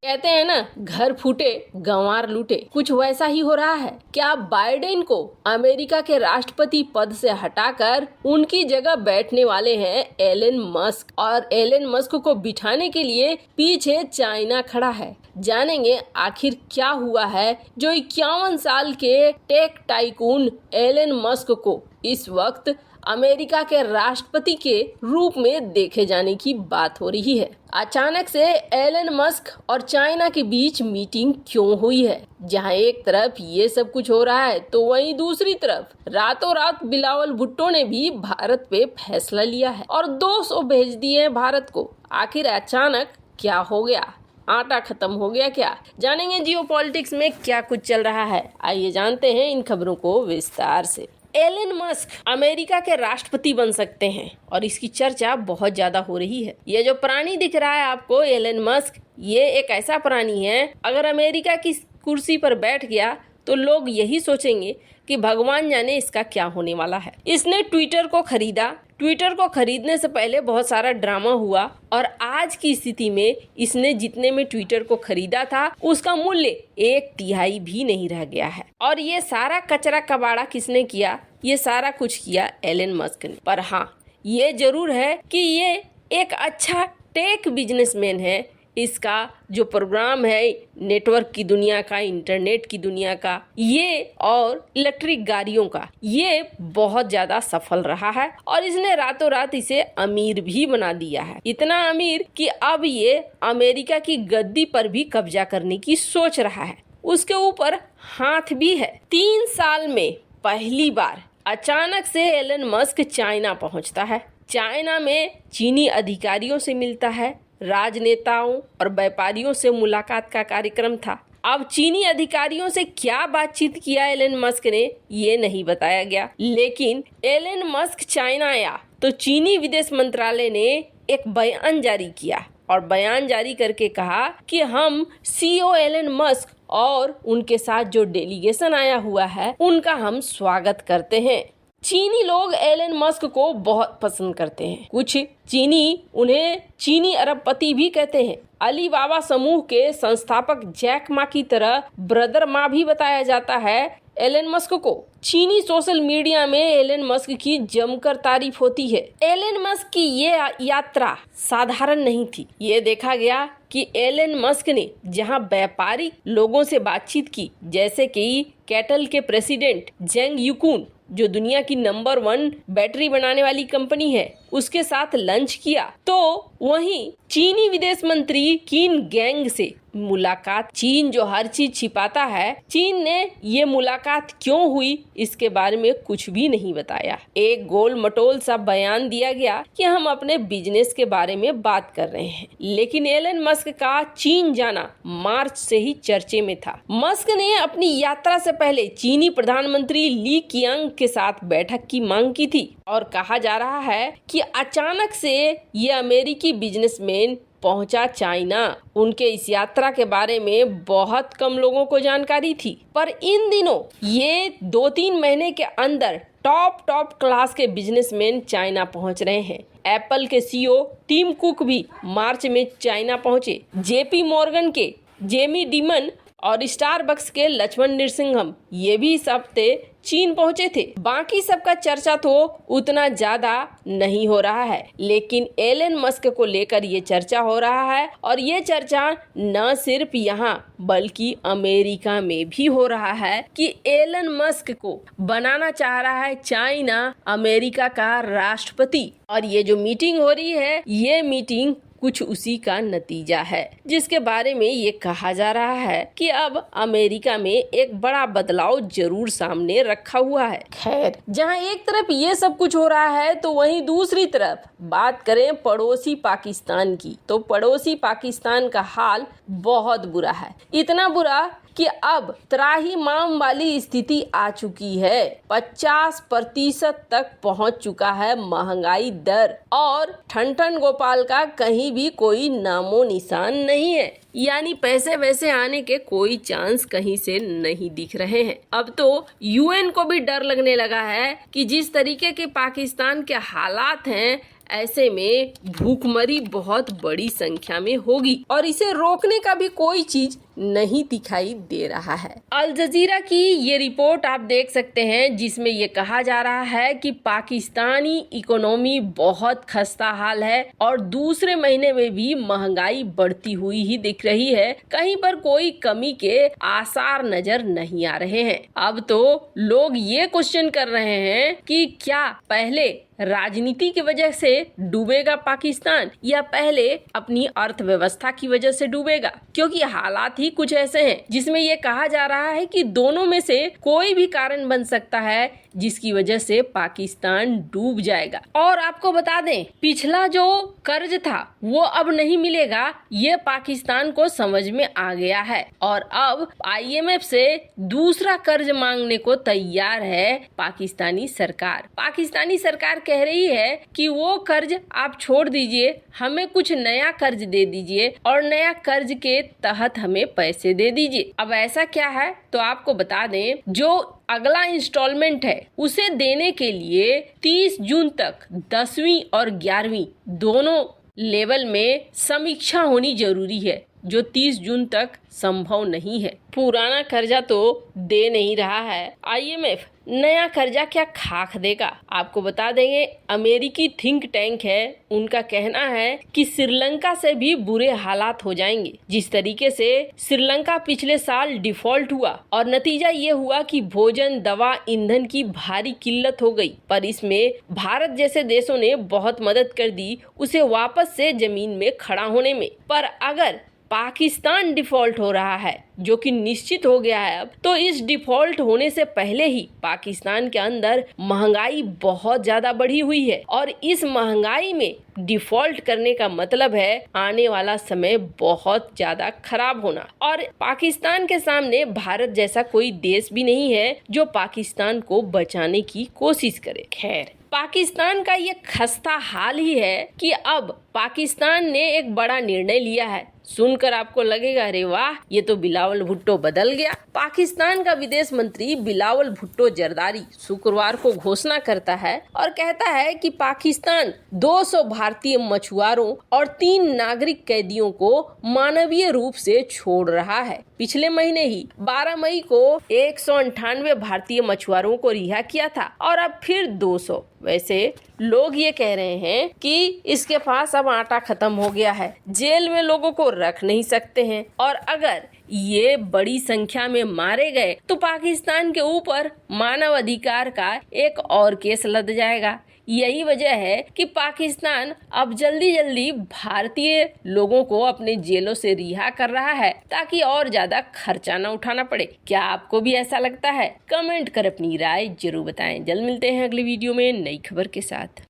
कहते हैं ना, घर फूटे गंवार लूटे। कुछ वैसा ही हो रहा है। क्या बाइडेन को अमेरिका के राष्ट्रपति पद से हटाकर उनकी जगह बैठने वाले हैं एलन मस्क, और एलन मस्क को बिठाने के लिए पीछे चाइना खड़ा है। जानेंगे आखिर क्या हुआ है जो 51 साल के टेक टाइकून एलन मस्क को इस वक्त अमेरिका के राष्ट्रपति के रूप में देखे जाने की बात हो रही है। अचानक से एलन मस्क और चाइना के बीच मीटिंग क्यों हुई है? जहां एक तरफ ये सब कुछ हो रहा है तो वहीं दूसरी तरफ रातों रात बिलावल भुट्टो ने भी भारत पे फैसला लिया है और 200 भेज दिए हैं भारत को। आखिर अचानक क्या हो गया? आटा खत्म हो गया क्या? जानेंगे जियोपॉलिटिक्स में क्या कुछ चल रहा है। आइए जानते हैं इन खबरों को विस्तार से। एलन मस्क अमेरिका के राष्ट्रपति बन सकते हैं और इसकी चर्चा बहुत ज्यादा हो रही है। ये जो प्राणी दिख रहा है आपको, एलन मस्क, ये एक ऐसा प्राणी है, अगर अमेरिका की कुर्सी पर बैठ गया तो लोग यही सोचेंगे कि भगवान जाने इसका क्या होने वाला है। इसने ट्विटर को खरीदा। ट्विटर को खरीदने से पहले बहुत सारा ड्रामा हुआ और आज की स्थिति में इसने जितने में ट्विटर को खरीदा था उसका मूल्य 1/3 भी नहीं रह गया है। और ये सारा कचरा कबाड़ा किसने किया? ये सारा कुछ किया एलन मस्क ने। पर हाँ, ये जरूर है कि ये एक अच्छा टेक बिजनेसमैन है। इसका जो प्रोग्राम है नेटवर्क की दुनिया का, इंटरनेट की दुनिया का, ये और इलेक्ट्रिक गाड़ियों का, ये बहुत ज्यादा सफल रहा है और इसने रातों रात इसे अमीर भी बना दिया है। इतना अमीर कि अब ये अमेरिका की गद्दी पर भी कब्जा करने की सोच रहा है। उसके ऊपर हाथ भी है। 3 साल में पहली बार अचानक से एलन मस्क चाइना पहुंचता है। चाइना में चीनी अधिकारियों से मिलता है, राजनेताओं और व्यापारियों से मुलाकात का कार्यक्रम था। अब चीनी अधिकारियों से क्या बातचीत किया एलन मस्क ने, ये नहीं बताया गया। लेकिन एलन मस्क चाइना आया तो चीनी विदेश मंत्रालय ने एक बयान जारी किया और बयान जारी करके कहा कि हम सीईओ एलन मस्क और उनके साथ जो डेलीगेशन आया हुआ है उनका हम स्वागत करते हैं। चीनी लोग एलन मस्क को बहुत पसंद करते हैं। कुछ चीनी उन्हें चीनी अरबपति भी कहते हैं। अलीबाबा समूह के संस्थापक जैक मा की तरह ब्रदर मा भी बताया जाता है एलन मस्क को। चीनी सोशल मीडिया में एलन मस्क की जमकर तारीफ होती है। एलन मस्क की ये यात्रा साधारण नहीं थी। ये देखा गया कि एलन मस्क ने जहां व्यापारिक लोगों से बातचीत की, जैसे कि कैटल के प्रेसिडेंट जेंग यूकुन, जो दुनिया की नंबर 1 बैटरी बनाने वाली कंपनी है, उसके साथ लंच किया, तो वहीं चीनी विदेश मंत्री किन गैंग से मुलाकात। चीन जो हर चीज छिपाता है, चीन ने ये मुलाकात क्यों हुई इसके बारे में कुछ भी नहीं बताया। एक गोल मटोल सा बयान दिया गया कि हम अपने बिजनेस के बारे में बात कर रहे हैं। लेकिन एलन मस्क का चीन जाना मार्च से ही चर्चे में था। मस्क ने अपनी यात्रा से पहले चीनी प्रधानमंत्री ली कियांग के साथ बैठक की मांग की थी और कहा जा रहा है कि अचानक से ये अमेरिकी बिजनेसमैन पहुंचा चाइना। उनके इस यात्रा के बारे में बहुत कम लोगों को जानकारी थी, पर इन दिनों ये 2-3 महीने के अंदर टॉप क्लास के बिजनेसमैन चाइना पहुंच रहे हैं। एप्पल के सीईओ टिम कुक भी मार्च में चाइना पहुंचे। जेपी मॉर्गन के जेमी डिमन और स्टारबक्स के लक्ष्मण नृसिंघम ये भी इस हफ्ते चीन पहुंचे थे। बाकी सबका चर्चा तो उतना ज्यादा नहीं हो रहा है, लेकिन एलन मस्क को लेकर ये चर्चा हो रहा है और ये चर्चा न सिर्फ यहाँ बल्कि अमेरिका में भी हो रहा है कि एलन मस्क को बनाना चाह रहा है चाइना अमेरिका का राष्ट्रपति। और ये जो मीटिंग हो रही है, ये मीटिंग कुछ उसी का नतीजा है, जिसके बारे में ये कहा जा रहा है कि अब अमेरिका में एक बड़ा बदलाव जरूर सामने रखा हुआ है। खैर, जहां एक तरफ ये सब कुछ हो रहा है तो वहीं दूसरी तरफ बात करें पड़ोसी पाकिस्तान की, तो पड़ोसी पाकिस्तान का हाल बहुत बुरा है। इतना बुरा कि अब त्राहिमाम वाली स्थिति आ चुकी है। 50% तक पहुंच चुका है महंगाई दर और ठन गोपाल का कहीं भी कोई नामो निशान नहीं है। यानी पैसे वैसे आने के कोई चांस कहीं से नहीं दिख रहे हैं। अब तो यूएन को भी डर लगने लगा है कि जिस तरीके के पाकिस्तान के हालात हैं, ऐसे में भूखमरी बहुत बड़ी संख्या में होगी और इसे रोकने का भी कोई चीज नहीं दिखाई दे रहा है। अल जजीरा की ये रिपोर्ट आप देख सकते हैं जिसमें ये कहा जा रहा है कि पाकिस्तानी इकोनॉमी बहुत खस्ता हाल है और दूसरे महीने में भी महंगाई बढ़ती हुई ही दिख रही है। कहीं पर कोई कमी के आसार नजर नहीं आ रहे हैं। अब तो लोग ये क्वेश्चन कर रहे हैं कि क्या पहले राजनीति की वजह से डूबेगा पाकिस्तान या पहले अपनी अर्थव्यवस्था की वजह से डूबेगा, क्योंकि हालात ही कुछ ऐसे हैं जिसमें ये कहा जा रहा है कि दोनों में से कोई भी कारण बन सकता है जिसकी वजह से पाकिस्तान डूब जाएगा। और आपको बता दें, पिछला जो कर्ज था वो अब नहीं मिलेगा, ये पाकिस्तान को समझ में आ गया है और अब IMF से दूसरा कर्ज मांगने को तैयार है पाकिस्तानी सरकार। पाकिस्तानी सरकार कह रही है कि वो कर्ज आप छोड़ दीजिए, हमें कुछ नया कर्ज दे दीजिए और नया कर्ज के तहत हमें पैसे दे दीजिए। अब ऐसा क्या है तो आपको बता दें, जो अगला इंस्टॉलमेंट है उसे देने के लिए 30 जून तक 10वीं और 11वीं दोनों लेवल में समीक्षा होनी जरूरी है, जो 30 जून तक संभव नहीं है। पुराना कर्जा तो दे नहीं रहा है IMF, नया कर्जा क्या खाक देगा। आपको बता देंगे, अमेरिकी थिंक टैंक है, उनका कहना है कि श्रीलंका से भी बुरे हालात हो जाएंगे। जिस तरीके से श्रीलंका पिछले साल डिफॉल्ट हुआ और नतीजा ये हुआ कि भोजन, दवा, ईंधन की भारी किल्लत हो गई, पर इसमें भारत जैसे देशों ने बहुत मदद कर दी उसे वापस से जमीन में खड़ा होने में। पर अगर पाकिस्तान डिफॉल्ट हो रहा है, जो कि निश्चित हो गया है अब, तो इस डिफॉल्ट होने से पहले ही पाकिस्तान के अंदर महंगाई बहुत ज्यादा बढ़ी हुई है और इस महंगाई में डिफॉल्ट करने का मतलब है आने वाला समय बहुत ज्यादा खराब होना। और पाकिस्तान के सामने भारत जैसा कोई देश भी नहीं है जो पाकिस्तान को बचाने की कोशिश करे। खैर, पाकिस्तान का ये खस्ता हाल ही है कि अब पाकिस्तान ने एक बड़ा निर्णय लिया है। सुनकर आपको लगेगा अरे वाह, ये तो बिलावल भुट्टो बदल गया। पाकिस्तान का विदेश मंत्री बिलावल भुट्टो जरदारी शुक्रवार को घोषणा करता है और कहता है कि पाकिस्तान 200 भारतीय मछुआरों और 3 नागरिक कैदियों को मानवीय रूप से छोड़ रहा है। पिछले महीने ही 12 मई को 198 भारतीय मछुआरों को रिहा किया था और अब फिर 200। वैसे लोग ये कह रहे हैं कि इसके पास अब आटा खत्म हो गया है, जेल में लोगों को रख नहीं सकते हैं और अगर ये बड़ी संख्या में मारे गए तो पाकिस्तान के ऊपर मानव अधिकार का एक और केस लद जाएगा। यही वजह है कि पाकिस्तान अब जल्दी जल्दी भारतीय लोगों को अपने जेलों से रिहा कर रहा है ताकि और ज्यादा खर्चा न उठाना पड़े। क्या आपको भी ऐसा लगता है? कमेंट कर अपनी राय जरूर बताएं। जल्द मिलते हैं अगली वीडियो में नई खबर के साथ।